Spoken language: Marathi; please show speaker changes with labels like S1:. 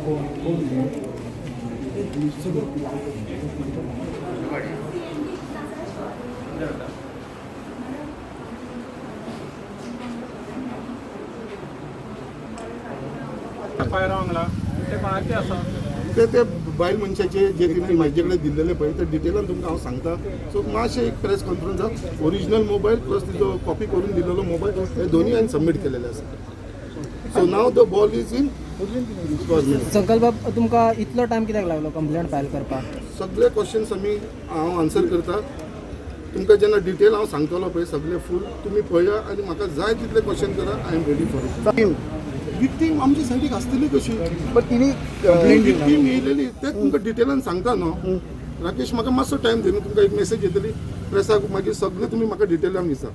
S1: ते बायल मनशाचे जे तिने म्हाजे कडेन दिल्लेले पळय ते डिटेलान तुमकां हांव सांगता. सो मातशें एक प्रेस कॉन्फरन्साक ओरिजिनल मोबायल प्लस तिजो कॉपी करून दिल्लो मोबायल हे दोन्ही हांवें सबमीट केलेले आसा. So now the ball is in government.
S2: संकल्प बाब, तुमकां इतलो टायम कित्याक लागलो कंप्लेंट फायल करपाक?
S1: सगळे क्वेश्चन्स हांव आन्सर करता. तुमकां जेन्ना डिटेल हांव सांगतलो पळय सगळे फूल तुमी पळया आनी म्हाका जाय तितले क्वेश्चन करा. I am ready for it. Victim आमच्या सायडीक आसतली कशी,
S3: पण तिने
S1: विक्टीम येयलेली ते तुमकां डिटेलान सांगता न्हू. राकेश म्हाका मातसो टायम दी न्हू. तुमकां एक मेसेज येतली प्रेसाक, मागीर सगळे तुमी म्हाका डिटेलान दिसा.